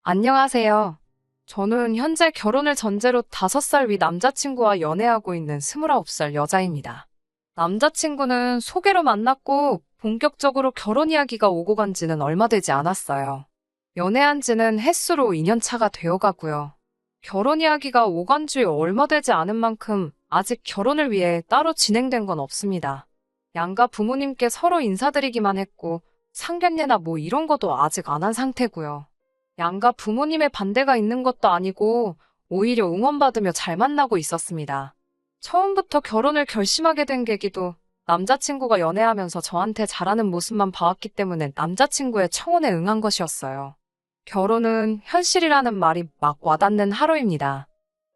안녕하세요. 저는 현재 결혼을 전제로 5살 위 남자친구와 연애하고 있는 29살 여자입니다. 남자친구는 소개로 만났고 본격적으로 결혼 이야기가 오고 간 지는 얼마 되지 않았어요. 연애한 지는 햇수로 2년 차가 되어 가고요. 결혼 이야기가 오간 지 얼마 되지 않은 만큼 아직 결혼을 위해 따로 진행된 건 없습니다. 양가 부모님께 서로 인사드리기만 했고 상견례나 뭐 이런 것도 아직 안 한 상태고요. 양가 부모님의 반대가 있는 것도 아니고 오히려 응원받으며 잘 만나고 있었습니다. 처음부터 결혼을 결심하게 된 계기도 남자친구가 연애하면서 저한테 잘하는 모습만 봐왔기 때문에 남자친구의 청혼에 응한 것이었어요. 결혼은 현실이라는 말이 막 와닿는 하루입니다.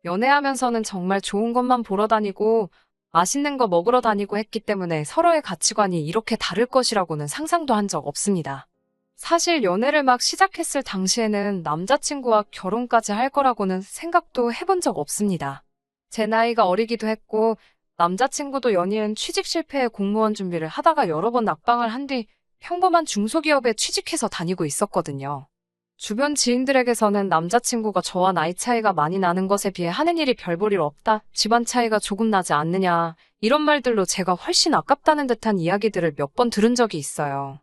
연애하면서는 정말 좋은 것만 보러 다니고 맛있는 거 먹으러 다니고 했기 때문에 서로의 가치관이 이렇게 다를 것이라고는 상상도 한 적 없습니다. 사실 연애를 막 시작했을 당시에는 남자친구와 결혼까지 할 거라고는 생각도 해본 적 없습니다. 제 나이가 어리기도 했고 남자친구도 연이은 취직 실패에 공무원 준비를 하다가 여러 번 낙방을 한 뒤 평범한 중소기업에 취직해서 다니고 있었거든요. 주변 지인들에게서는 남자친구가 저와 나이 차이가 많이 나는 것에 비해 하는 일이 별 볼 일 없다, 집안 차이가 조금 나지 않느냐, 이런 말들로 제가 훨씬 아깝다는 듯한 이야기들을 몇 번 들은 적이 있어요.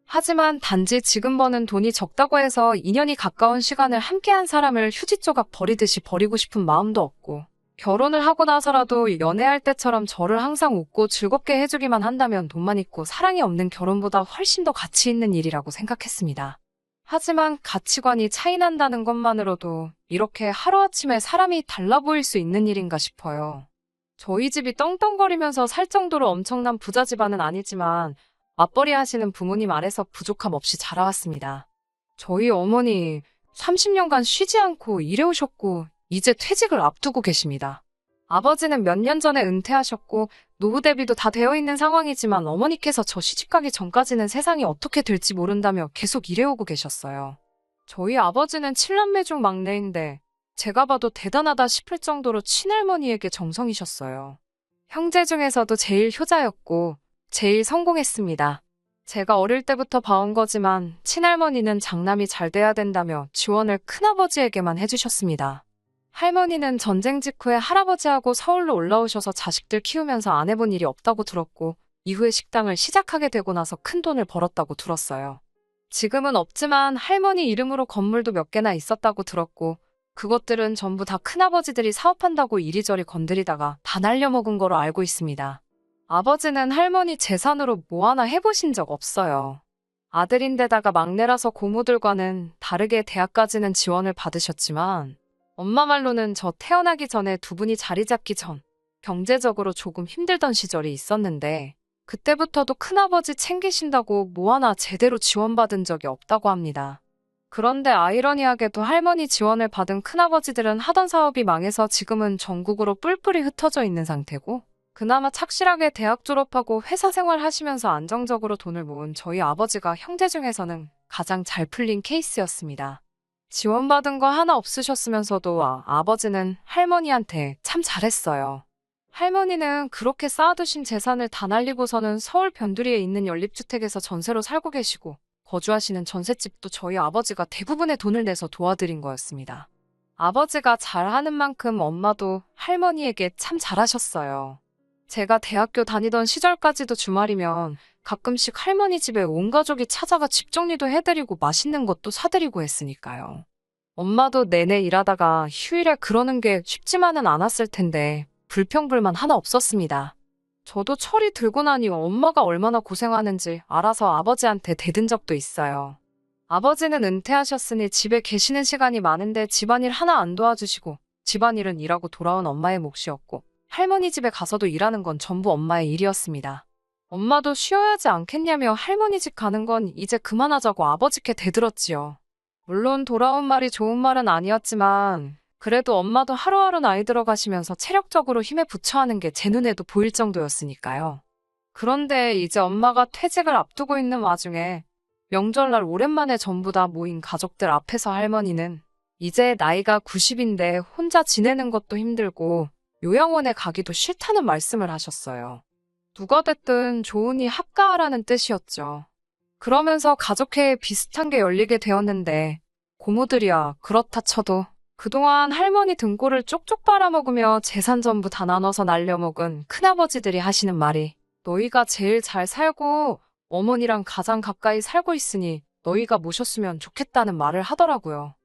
하지만 단지 지금 버는 돈이 적다고 해서 2년이 가까운 시간을 함께한 사람을 휴지 조각 버리듯이 버리고 싶은 마음도 없고, 결혼을 하고 나서라도 연애할 때처럼 저를 항상 웃고 즐겁게 해주기만 한다면 돈만 있고 사랑이 없는 결혼보다 훨씬 더 가치 있는 일이라고 생각했습니다. 하지만 가치관이 차이 난다는 것만으로도 이렇게 하루아침에 사람이 달라 보일 수 있는 일인가 싶어요. 저희 집이 떵떵거리면서 살 정도로 엄청난 부자 집안은 아니지만 맞벌이 하시는 부모님 아래서 부족함 없이 자라왔습니다. 저희 어머니 30년간 쉬지 않고 일해오셨고 이제 퇴직을 앞두고 계십니다. 아버지는 몇 년 전에 은퇴하셨고 노후 대비도 다 되어 있는 상황이지만 어머니께서 저 시집가기 전까지는 세상이 어떻게 될지 모른다며 계속 일해오고 계셨어요. 저희 아버지는 7남매 중 막내인데 제가 봐도 대단하다 싶을 정도로 친할머니에게 정성이셨어요. 형제 중에서도 제일 효자였고 제일 성공했습니다. 제가 어릴 때부터 봐온 거지만 친할머니는 장남이 잘 돼야 된다며 지원을 큰아버지에게만 해주셨습니다. 할머니는 전쟁 직후에 할아버지하고 서울로 올라오셔서 자식들 키우면서 안 해본 일이 없다고 들었고 이후에 식당을 시작하게 되고 나서 큰 돈을 벌었다고 들었어요. 지금은 없지만 할머니 이름으로 건물도 몇 개나 있었다고 들었고 그것들은 전부 다 큰아버지들이 사업한다고 이리저리 건드리다가 다 날려먹은 거로 알고 있습니다. 아버지는 할머니 재산으로 뭐 하나 해보신 적 없어요. 아들인데다가 막내라서 고모들과는 다르게 대학까지는 지원을 받으셨지만 엄마 말로는 저 태어나기 전에 두 분이 자리 잡기 전 경제적으로 조금 힘들던 시절이 있었는데 그때부터도 큰아버지 챙기신다고 뭐 하나 제대로 지원받은 적이 없다고 합니다. 그런데 아이러니하게도 할머니 지원을 받은 큰아버지들은 하던 사업이 망해서 지금은 전국으로 뿔뿔이 흩어져 있는 상태고 그나마 착실하게 대학 졸업하고 회사 생활 하시면서 안정적으로 돈을 모은 저희 아버지가 형제 중에서는 가장 잘 풀린 케이스였습니다. 지원받은 거 하나 없으셨으면서도 아버지는 할머니한테 참 잘했어요. 할머니는 그렇게 쌓아두신 재산을 다 날리고서는 서울 변두리에 있는 연립주택에서 전세로 살고 계시고 거주하시는 전셋집도 저희 아버지가 대부분의 돈을 내서 도와드린 거였습니다. 아버지가 잘하는 만큼 엄마도 할머니에게 참 잘하셨어요. 제가 대학교 다니던 시절까지도 주말이면 가끔씩 할머니 집에 온 가족이 찾아가 집 정리도 해드리고 맛있는 것도 사드리고 했으니까요. 엄마도 내내 일하다가 휴일에 그러는 게 쉽지만은 않았을 텐데 불평불만 하나 없었습니다. 저도 철이 들고 나니 엄마가 얼마나 고생하는지 알아서 아버지한테 대든 적도 있어요. 아버지는 은퇴하셨으니 집에 계시는 시간이 많은데 집안일 하나 안 도와주시고 집안일은 일하고 돌아온 엄마의 몫이었고 할머니 집에 가서도 일하는 건 전부 엄마의 일이었습니다. 엄마도 쉬어야 하지 않겠냐며 할머니 집 가는 건 이제 그만하자고 아버지께 대들었지요. 물론 돌아온 말이 좋은 말은 아니었지만 그래도 엄마도 하루하루 나이 들어가시면서 체력적으로 힘에 부처하는 게 제 눈에도 보일 정도였으니까요. 그런데 이제 엄마가 퇴직을 앞두고 있는 와중에 명절날 오랜만에 전부 다 모인 가족들 앞에서 할머니는 이제 나이가 90인데 혼자 지내는 것도 힘들고 요양원에 가기도 싫다는 말씀을 하셨어요. 누가 됐든 좋으니 합가하라는 뜻이었죠. 그러면서 가족회의 비슷한 게 열리게 되었는데 고모들이야 그렇다 쳐도 그동안 할머니 등골을 쪽쪽 빨아먹으며 재산 전부 다 나눠서 날려먹은 큰아버지들이 하시는 말이 너희가 제일 잘 살고 어머니랑 가장 가까이 살고 있으니 너희가 모셨으면 좋겠다는 말을 하더라고요.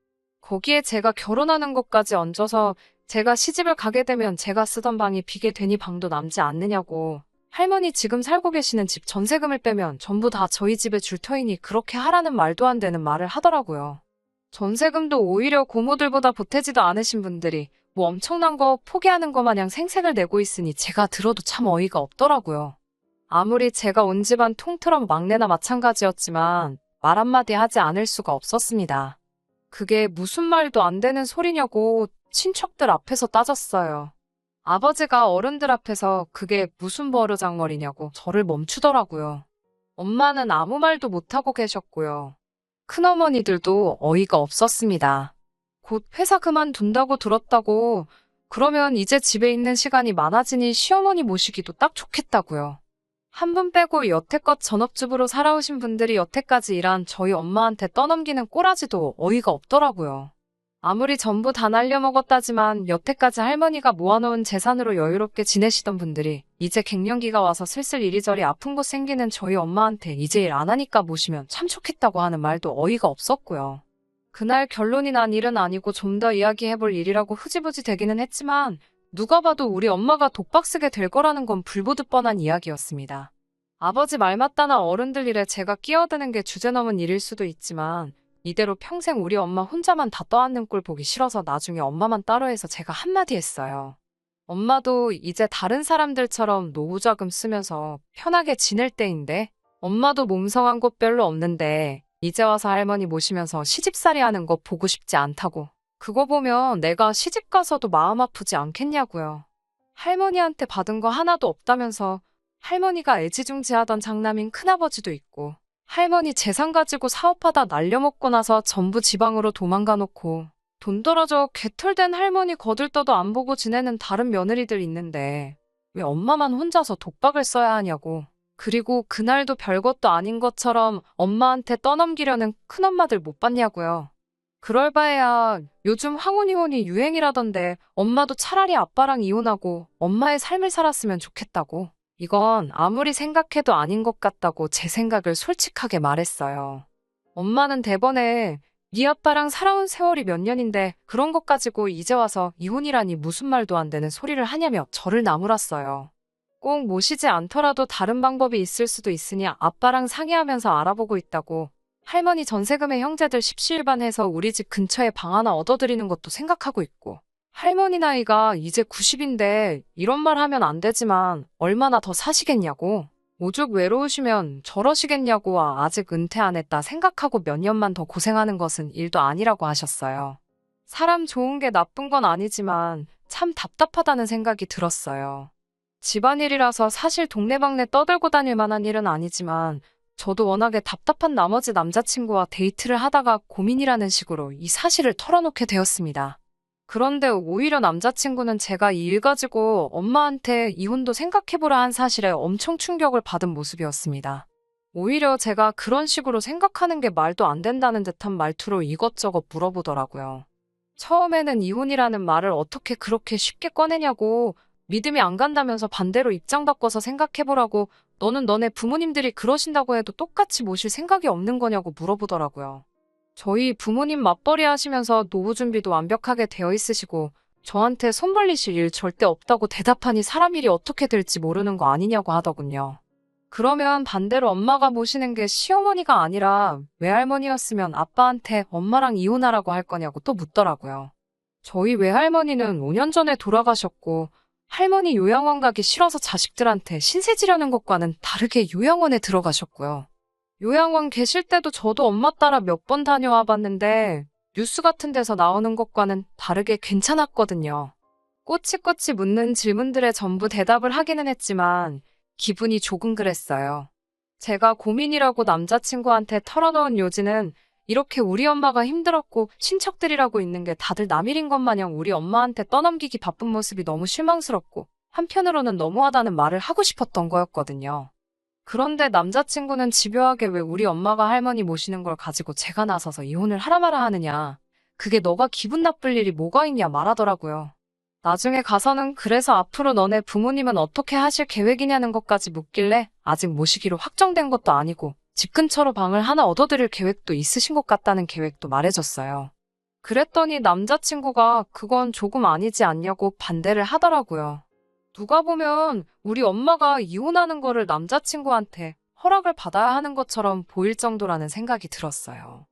거기에 제가 결혼하는 것까지 얹어서 제가 시집을 가게 되면 제가 쓰던 방이 비게 되니 방도 남지 않느냐고 할머니 지금 살고 계시는 집 전세금을 빼면 전부 다 저희 집에 줄 터이니 그렇게 하라는 말도 안 되는 말을 하더라고요. 전세금도 오히려 고모들보다 보태지도 않으신 분들이 뭐 엄청난 거 포기하는 거 마냥 생색을 내고 있으니 제가 들어도 참 어이가 없더라고요. 아무리 제가 온 집안 통틀어 막내나 마찬가지였지만 말 한마디 하지 않을 수가 없었습니다. 그게 무슨 말도 안 되는 소리냐고 친척들 앞에서 따졌어요. 아버지가 어른들 앞에서 그게 무슨 버르장머리냐고 저를 멈추더라고요. 엄마는 아무 말도 못하고 계셨고요. 큰어머니들도 어이가 없었습니다. 곧 회사 그만둔다고 들었다고 그러면 이제 집에 있는 시간이 많아지니 시어머니 모시기도 딱 좋겠다고요. 한 분 빼고 여태껏 전업주부로 살아오신 분들이 여태까지 일한 저희 엄마한테 떠넘기는 꼬라지도 어이가 없더라고요. 아무리 전부 다 날려먹었다지만 여태까지 할머니가 모아놓은 재산으로 여유롭게 지내시던 분들이 이제 갱년기가 와서 슬슬 이리저리 아픈 곳 생기는 저희 엄마한테 이제 일 안 하니까 모시면 참 좋겠다고 하는 말도 어이가 없었고요. 그날 결론이 난 일은 아니고 좀 더 이야기해볼 일이라고 흐지부지 되기는 했지만 누가 봐도 우리 엄마가 독박 쓰게 될 거라는 건 불보듯 뻔한 이야기였습니다. 아버지 말 맞다나 어른들 일에 제가 끼어드는 게 주제넘은 일일 수도 있지만 이대로 평생 우리 엄마 혼자만 다 떠안는 꼴 보기 싫어서 나중에 엄마만 따로 해서 제가 한마디 했어요. 엄마도 이제 다른 사람들처럼 노후자금 쓰면서 편하게 지낼 때인데 엄마도 몸성한 곳 별로 없는데 이제 와서 할머니 모시면서 시집살이 하는 거 보고 싶지 않다고. 그거 보면 내가 시집 가서도 마음 아프지 않겠냐고요. 할머니한테 받은 거 하나도 없다면서 할머니가 애지중지하던 장남인 큰아버지도 있고 할머니 재산 가지고 사업하다 날려먹고 나서 전부 지방으로 도망가 놓고 돈 떨어져 개털된 할머니 거들떠도 안 보고 지내는 다른 며느리들 있는데 왜 엄마만 혼자서 독박을 써야 하냐고. 그리고 그날도 별것도 아닌 것처럼 엄마한테 떠넘기려는 큰엄마들 못 봤냐고요. 그럴 바에야 요즘 황혼이혼이 유행이라던데 엄마도 차라리 아빠랑 이혼하고 엄마의 삶을 살았으면 좋겠다고. 이건 아무리 생각해도 아닌 것 같다고 제 생각을 솔직하게 말했어요. 엄마는 대번에 네 아빠랑 살아온 세월이 몇 년인데 그런 것 가지고 이제 와서 이혼이라니 무슨 말도 안 되는 소리를 하냐며 저를 나무랐어요. 꼭 모시지 않더라도 다른 방법이 있을 수도 있으니 아빠랑 상의하면서 알아보고 있다고. 할머니 전세금에 형제들 십시일반해서 우리 집 근처에 방 하나 얻어드리는 것도 생각하고 있고. 할머니 나이가 이제 90인데 이런 말 하면 안 되지만 얼마나 더 사시겠냐고. 오죽 외로우시면 저러시겠냐고. 아직 은퇴 안 했다 생각하고 몇 년만 더 고생하는 것은 일도 아니라고 하셨어요. 사람 좋은 게 나쁜 건 아니지만 참 답답하다는 생각이 들었어요. 집안일이라서 사실 동네방네 떠들고 다닐 만한 일은 아니지만 저도 워낙에 답답한 나머지 남자친구와 데이트를 하다가 고민이라는 식으로 이 사실을 털어놓게 되었습니다. 그런데 오히려 남자친구는 제가 이 일 가지고 엄마한테 이혼도 생각해보라 한 사실에 엄청 충격을 받은 모습이었습니다. 오히려 제가 그런 식으로 생각하는 게 말도 안 된다는 듯한 말투로 이것저것 물어보더라고요. 처음에는 이혼이라는 말을 어떻게 그렇게 쉽게 꺼내냐고 믿음이 안 간다면서 반대로 입장 바꿔서 생각해보라고 너는 너네 부모님들이 그러신다고 해도 똑같이 모실 생각이 없는 거냐고 물어보더라고요. 저희 부모님 맞벌이 하시면서 노후 준비도 완벽하게 되어 있으시고 저한테 손 벌리실 일 절대 없다고 대답하니 사람 일이 어떻게 될지 모르는 거 아니냐고 하더군요. 그러면 반대로 엄마가 모시는 게 시어머니가 아니라 외할머니였으면 아빠한테 엄마랑 이혼하라고 할 거냐고 또 묻더라고요. 저희 외할머니는 5년 전에 돌아가셨고 할머니 요양원 가기 싫어서 자식들한테 신세 지려는 것과는 다르게 요양원에 들어가셨고요. 요양원 계실 때도 저도 엄마 따라 몇 번 다녀와 봤는데 뉴스 같은 데서 나오는 것과는 다르게 괜찮았거든요. 꼬치꼬치 묻는 질문들에 전부 대답을 하기는 했지만 기분이 조금 그랬어요. 제가 고민이라고 남자친구한테 털어놓은 요지는 이렇게 우리 엄마가 힘들었고 친척들이라고 있는 게 다들 남일인 것 마냥 우리 엄마한테 떠넘기기 바쁜 모습이 너무 실망스럽고 한편으로는 너무하다는 말을 하고 싶었던 거였거든요. 그런데 남자친구는 집요하게 왜 우리 엄마가 할머니 모시는 걸 가지고 제가 나서서 이혼을 하라 마라 하느냐. 그게 너가 기분 나쁠 일이 뭐가 있냐 말하더라고요. 나중에 가서는 그래서 앞으로 너네 부모님은 어떻게 하실 계획이냐는 것까지 묻길래 아직 모시기로 확정된 것도 아니고 집 근처로 방을 하나 얻어드릴 계획도 있으신 것 같다는 계획도 말해줬어요. 그랬더니 남자친구가 그건 조금 아니지 않냐고 반대를 하더라고요. 누가 보면 우리 엄마가 이혼하는 거를 남자친구한테 허락을 받아야 하는 것처럼 보일 정도라는 생각이 들었어요.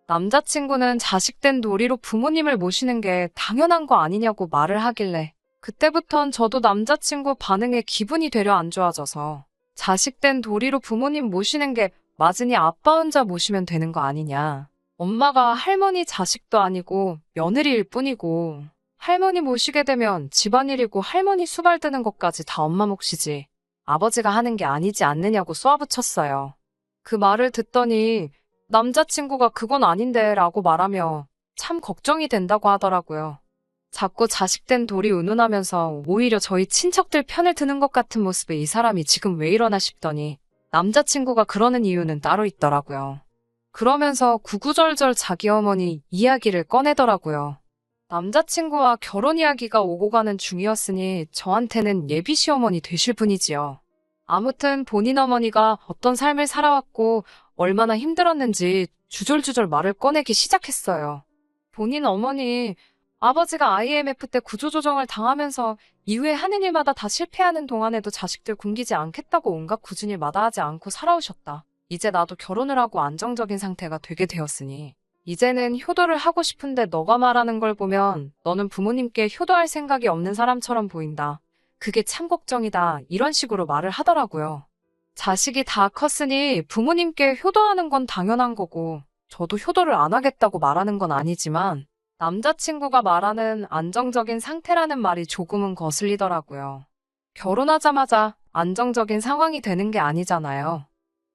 남자친구는 자식된 도리로 부모님을 모시는 게 당연한 거 아니냐고 말을 하길래 그때부턴 저도 남자친구 반응에 기분이 되려 안 좋아져서 자식된 도리로 부모님 모시는 게 맞으니 아빠 혼자 모시면 되는 거 아니냐. 엄마가 할머니 자식도 아니고 며느리일 뿐이고 할머니 모시게 되면 집안일이고 할머니 수발 드는 것까지 다 엄마 몫이지 아버지가 하는 게 아니지 않느냐고 쏘아붙였어요. 그 말을 듣더니 남자친구가 그건 아닌데 라고 말하며 참 걱정이 된다고 하더라고요. 자꾸 자식된 돌이 운운하면서 오히려 저희 친척들 편을 드는 것 같은 모습에 이 사람이 지금 왜 이러나 싶더니 남자친구가 그러는 이유는 따로 있더라고요. 그러면서 구구절절 자기 어머니 이야기를 꺼내더라고요. 남자친구와 결혼 이야기가 오고 가는 중이었으니 저한테는 예비 시어머니 되실 분이지요. 아무튼 본인 어머니가 어떤 삶을 살아왔고 얼마나 힘들었는지 주절주절 말을 꺼내기 시작했어요. 본인 어머니, 아버지가 IMF 때 구조조정을 당하면서 이후에 하는 일마다 다 실패하는 동안에도 자식들 굶기지 않겠다고 온갖 굳은 일 마다하지 않고 살아오셨다. 이제 나도 결혼을 하고 안정적인 상태가 되게 되었으니 이제는 효도를 하고 싶은데 너가 말하는 걸 보면 너는 부모님께 효도할 생각이 없는 사람처럼 보인다. 그게 참 걱정이다. 이런 식으로 말을 하더라고요. 자식이 다 컸으니 부모님께 효도하는 건 당연한 거고 저도 효도를 안 하겠다고 말하는 건 아니지만 남자친구가 말하는 안정적인 상태라는 말이 조금은 거슬리더라고요. 결혼하자마자 안정적인 상황이 되는 게 아니잖아요.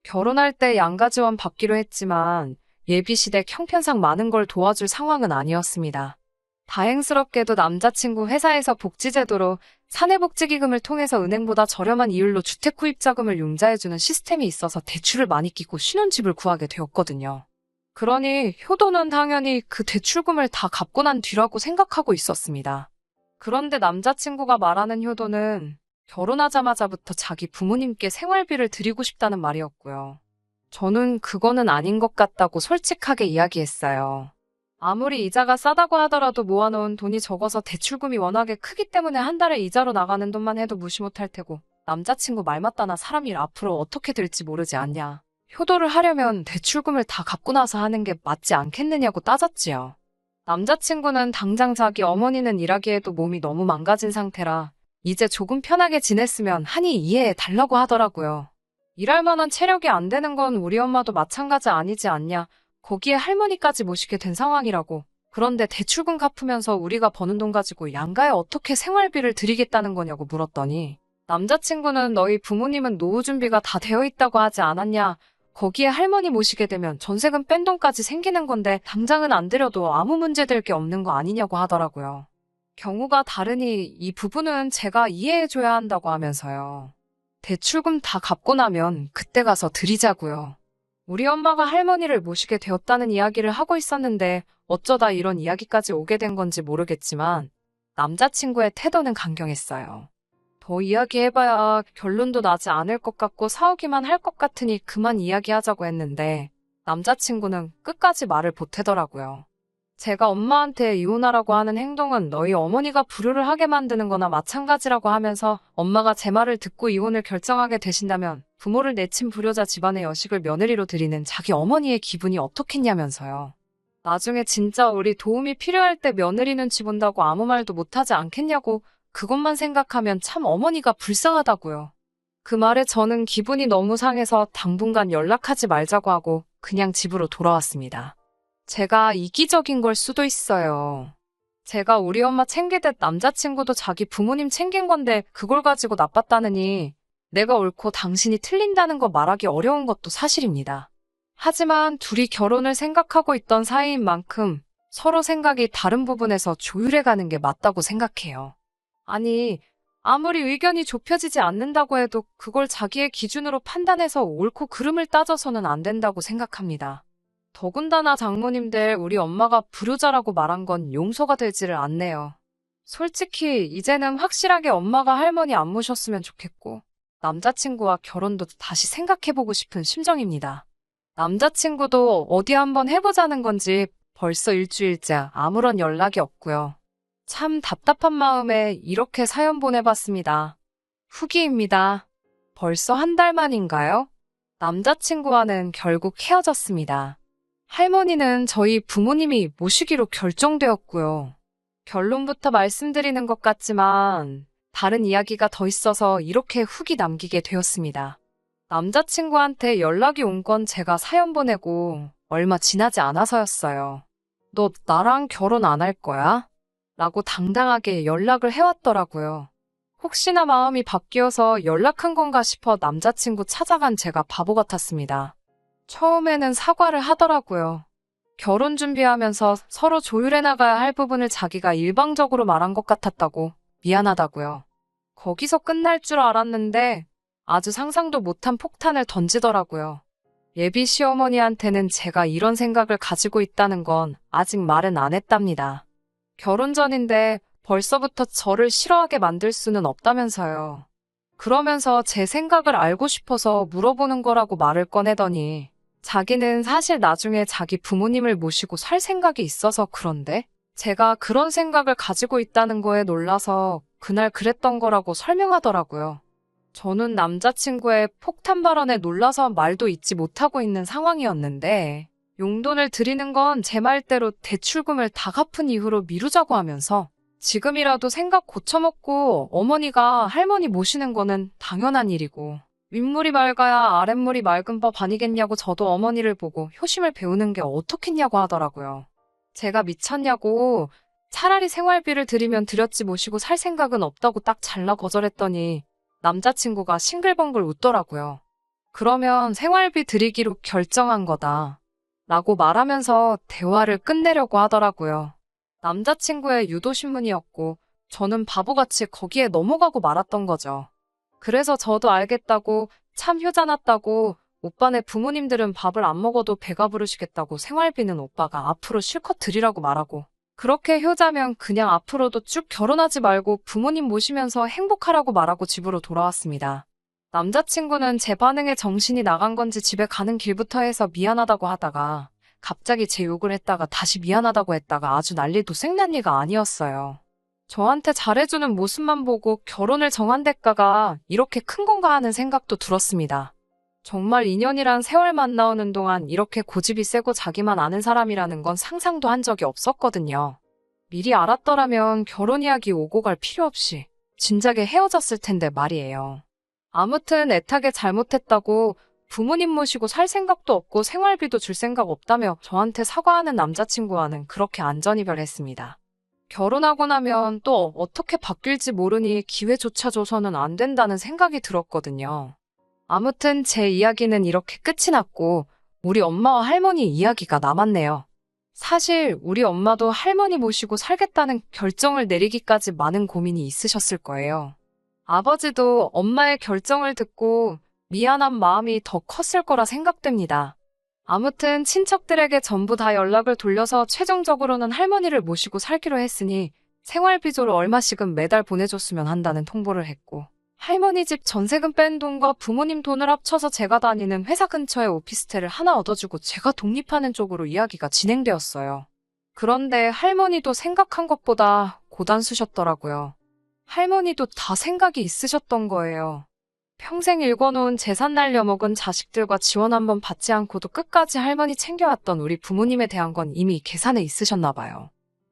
결혼할 때 양가지원 받기로 했지만 예비시댁 형편상 많은 걸 도와줄 상황은 아니었습니다. 다행스럽게도 남자친구 회사에서 복지제도로 사내복지기금을 통해서 은행보다 저렴한 이율로 주택 구입자금을 융자해주는 시스템이 있어서 대출을 많이 끼고 신혼집을 구하게 되었거든요. 그러니 효도는 당연히 그 대출금을 다 갚고 난 뒤라고 생각하고 있었습니다. 그런데 남자친구가 말하는 효도는 결혼하자마자부터 자기 부모님께 생활비를 드리고 싶다는 말이었고요. 저는 그거는 아닌 것 같다고 솔직하게 이야기했어요. 아무리 이자가 싸다고 하더라도 모아놓은 돈이 적어서 대출금이 워낙에 크기 때문에 한 달에 이자로 나가는 돈만 해도 무시 못할 테고 남자친구 말 맞다나 사람 일 앞으로 어떻게 될지 모르지 않냐. 효도를 하려면 대출금을 다 갚고 나서 하는 게 맞지 않겠느냐고 따졌지요. 남자친구는 당장 자기 어머니는 일하기에도 몸이 너무 망가진 상태라 이제 조금 편하게 지냈으면 하니 이해해 달라고 하더라고요. 일할 만한 체력이 안 되는 건 우리 엄마도 마찬가지 아니지 않냐. 거기에 할머니까지 모시게 된 상황이라고. 그런데 대출금 갚으면서 우리가 버는 돈 가지고 양가에 어떻게 생활비를 드리겠다는 거냐고 물었더니 남자친구는 너희 부모님은 노후 준비가 다 되어 있다고 하지 않았냐. 거기에 할머니 모시게 되면 전세금 뺀 돈까지 생기는 건데 당장은 안 드려도 아무 문제될 게 없는 거 아니냐고 하더라고요. 경우가 다르니 이 부분은 제가 이해해줘야 한다고 하면서요. 대출금 다 갚고 나면 그때 가서 드리자고요. 우리 엄마가 할머니를 모시게 되었다는 이야기를 하고 있었는데 어쩌다 이런 이야기까지 오게 된 건지 모르겠지만 남자친구의 태도는 강경했어요. 더 이야기해봐야 결론도 나지 않을 것 같고 싸우기만 할 것 같으니 그만 이야기하자고 했는데 남자친구는 끝까지 말을 보태더라고요. 제가 엄마한테 이혼하라고 하는 행동은 너희 어머니가 불효를 하게 만드는 거나 마찬가지라고 하면서 엄마가 제 말을 듣고 이혼을 결정하게 되신다면 부모를 내친 불효자 집안의 여식을 며느리로 드리는 자기 어머니의 기분이 어떻겠냐면서요. 나중에 진짜 우리 도움이 필요할 때 며느리 눈치 본다고 아무 말도 못하지 않겠냐고 그것만 생각하면 참 어머니가 불쌍하다고요. 그 말에 저는 기분이 너무 상해서 당분간 연락하지 말자고 하고 그냥 집으로 돌아왔습니다. 제가 이기적인 걸 수도 있어요. 제가 우리 엄마 챙기듯 남자친구도 자기 부모님 챙긴 건데 그걸 가지고 나빴다느니 내가 옳고 당신이 틀린다는 거 말하기 어려운 것도 사실입니다. 하지만 둘이 결혼을 생각하고 있던 사이인 만큼 서로 생각이 다른 부분에서 조율해가는 게 맞다고 생각해요. 아니, 아무리 의견이 좁혀지지 않는다고 해도 그걸 자기의 기준으로 판단해서 옳고 그름을 따져서는 안 된다고 생각합니다. 더군다나 장모님들 우리 엄마가 불효자라고 말한 건 용서가 되지를 않네요. 솔직히 이제는 확실하게 엄마가 할머니 안 모셨으면 좋겠고 남자친구와 결혼도 다시 생각해보고 싶은 심정입니다. 남자친구도 어디 한번 해보자는 건지 벌써 일주일째 아무런 연락이 없고요. 참 답답한 마음에 이렇게 사연 보내봤습니다. 후기입니다. 벌써 한 달 만인가요? 남자친구와는 결국 헤어졌습니다. 할머니는 저희 부모님이 모시기로 결정되었고요. 결론부터 말씀드리는 것 같지만 다른 이야기가 더 있어서 이렇게 후기 남기게 되었습니다. 남자친구한테 연락이 온 건 제가 사연 보내고 얼마 지나지 않아서였어요. 너 나랑 결혼 안 할 거야? 라고 당당하게 연락을 해왔더라고요. 혹시나 마음이 바뀌어서 연락한 건가 싶어 남자친구 찾아간 제가 바보 같았습니다. 처음에는 사과를 하더라고요. 결혼 준비하면서 서로 조율해 나가야 할 부분을 자기가 일방적으로 말한 것 같았다고 미안하다고요. 거기서 끝날 줄 알았는데 아주 상상도 못한 폭탄을 던지더라고요. 예비 시어머니한테는 제가 이런 생각을 가지고 있다는 건 아직 말은 안 했답니다. 결혼 전인데 벌써부터 저를 싫어하게 만들 수는 없다면서요. 그러면서 제 생각을 알고 싶어서 물어보는 거라고 말을 꺼내더니 자기는 사실 나중에 자기 부모님을 모시고 살 생각이 있어서 그런데 제가 그런 생각을 가지고 있다는 거에 놀라서 그날 그랬던 거라고 설명하더라고요. 저는 남자친구의 폭탄 발언에 놀라서 말도 잇지 못하고 있는 상황이었는데 용돈을 드리는 건 제 말대로 대출금을 다 갚은 이후로 미루자고 하면서 지금이라도 생각 고쳐먹고 어머니가 할머니 모시는 거는 당연한 일이고 윗물이 맑아야 아랫물이 맑은 법 아니겠냐고 저도 어머니를 보고 효심을 배우는 게 어떻겠냐고 하더라고요. 제가 미쳤냐고 차라리 생활비를 드리면 드렸지 모시고 살 생각은 없다고 딱 잘라 거절했더니 남자친구가 싱글벙글 웃더라고요. 그러면 생활비 드리기로 결정한 거다. 라고 말하면서 대화를 끝내려고 하더라고요. 남자친구의 유도신문이었고 저는 바보같이 거기에 넘어가고 말았던 거죠. 그래서 저도 알겠다고 참 효자 났다고 오빠네 부모님들은 밥을 안 먹어도 배가 부르시겠다고 생활비는 오빠가 앞으로 실컷 드리라고 말하고 그렇게 효자면 그냥 앞으로도 쭉 결혼하지 말고 부모님 모시면서 행복하라고 말하고 집으로 돌아왔습니다. 남자친구는 제 반응에 정신이 나간 건지 집에 가는 길부터 해서 미안하다고 하다가 갑자기 제 욕을 했다가 다시 미안하다고 했다가 아주 난리도 생난리가 아니었어요. 저한테 잘해주는 모습만 보고 결혼을 정한 대가가 이렇게 큰 건가 하는 생각도 들었습니다. 정말 인연이란 세월 만나오는 동안 이렇게 고집이 세고 자기만 아는 사람이라는 건 상상도 한 적이 없었거든요. 미리 알았더라면 결혼 이야기 오고 갈 필요 없이 진작에 헤어졌을 텐데 말이에요. 아무튼 애타게 잘못했다고 부모님 모시고 살 생각도 없고 생활비도 줄 생각 없다며 저한테 사과하는 남자친구와는 그렇게 안전이별했습니다. 결혼하고 나면 또 어떻게 바뀔지 모르니 기회조차 줘서는 안 된다는 생각이 들었거든요. 아무튼 제 이야기는 이렇게 끝이 났고 우리 엄마와 할머니 이야기가 남았네요. 사실 우리 엄마도 할머니 모시고 살겠다는 결정을 내리기까지 많은 고민이 있으셨을 거예요. 아버지도 엄마의 결정을 듣고 미안한 마음이 더 컸을 거라 생각됩니다. 아무튼 친척들에게 전부 다 연락을 돌려서 최종적으로는 할머니를 모시고 살기로 했으니 생활비조로 얼마씩은 매달 보내줬으면 한다는 통보를 했고 할머니 집 전세금 뺀 돈과 부모님 돈을 합쳐서 제가 다니는 회사 근처에 오피스텔을 하나 얻어주고 제가 독립하는 쪽으로 이야기가 진행되었어요. 그런데 할머니도 생각한 것보다 고단수셨더라고요. 할머니도 다 생각이 있으셨던 거예요. 평생 일궈놓은 재산 날려먹은 자식들과 지원 한번 받지 않고도 끝까지 할머니 챙겨왔던 우리 부모님에 대한 건 이미 계산에 있으셨나 봐요.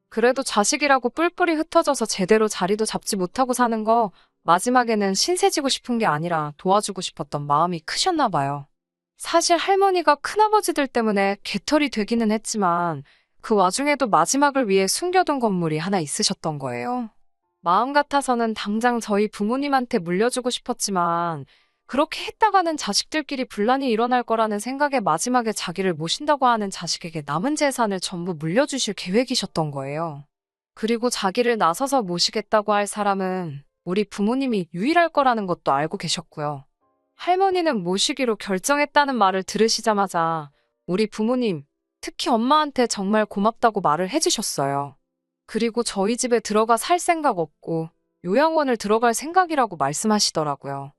그래도 자식이라고 뿔뿔이 흩어져서 제대로 자리도 잡지 못하고 사는 거 마지막에는 신세지고 싶은 게 아니라 도와주고 싶었던 마음이 크셨나 봐요. 사실 할머니가 큰아버지들 때문에 개털이 되기는 했지만 그 와중에도 마지막을 위해 숨겨둔 건물이 하나 있으셨던 거예요. 마음 같아서는 당장 저희 부모님한테 물려주고 싶었지만 그렇게 했다가는 자식들끼리 분란이 일어날 거라는 생각에 마지막에 자기를 모신다고 하는 자식에게 남은 재산을 전부 물려주실 계획이셨던 거예요. 그리고 자기를 나서서 모시겠다고 할 사람은 우리 부모님이 유일할 거라는 것도 알고 계셨고요. 할머니는 모시기로 결정했다는 말을 들으시자마자 우리 부모님, 특히 엄마한테 정말 고맙다고 말을 해주셨어요. 그리고 저희 집에 들어가 살 생각 없고 요양원을 들어갈 생각이라고 말씀하시더라고요.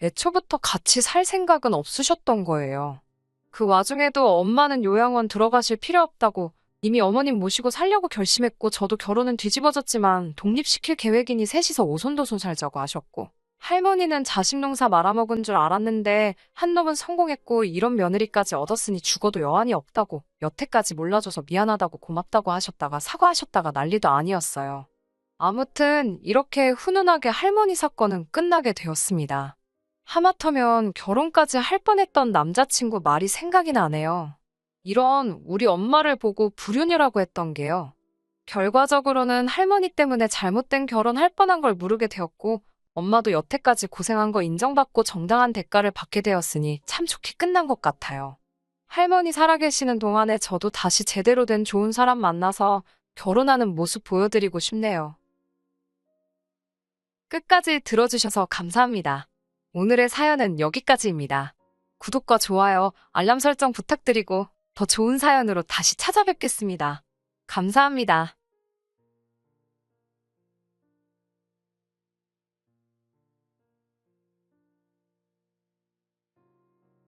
애초부터 같이 살 생각은 없으셨던 거예요. 그 와중에도 엄마는 요양원 들어가실 필요 없다고 이미 어머님 모시고 살려고 결심했고 저도 결혼은 뒤집어졌지만 독립시킬 계획이니 셋이서 오손도손 살자고 하셨고 할머니는 자식 농사 말아먹은 줄 알았는데 한 놈은 성공했고 이런 며느리까지 얻었으니 죽어도 여한이 없다고 여태까지 몰라줘서 미안하다고 고맙다고 하셨다가 사과하셨다가 난리도 아니었어요. 아무튼 이렇게 훈훈하게 할머니 사건은 끝나게 되었습니다. 하마터면 결혼까지 할 뻔했던 남자친구 말이 생각이 나네요. 이런 우리 엄마를 보고 불효녀라고 했던 게요. 결과적으로는 할머니 때문에 잘못된 결혼할 뻔한 걸 모르게 되었고 엄마도 여태까지 고생한 거 인정받고 정당한 대가를 받게 되었으니 참 좋게 끝난 것 같아요. 할머니 살아계시는 동안에 저도 다시 제대로 된 좋은 사람 만나서 결혼하는 모습 보여드리고 싶네요. 끝까지 들어주셔서 감사합니다. 오늘의 사연은 여기까지입니다. 구독과 좋아요, 알람 설정 부탁드리고 더 좋은 사연으로 다시 찾아뵙겠습니다. 감사합니다.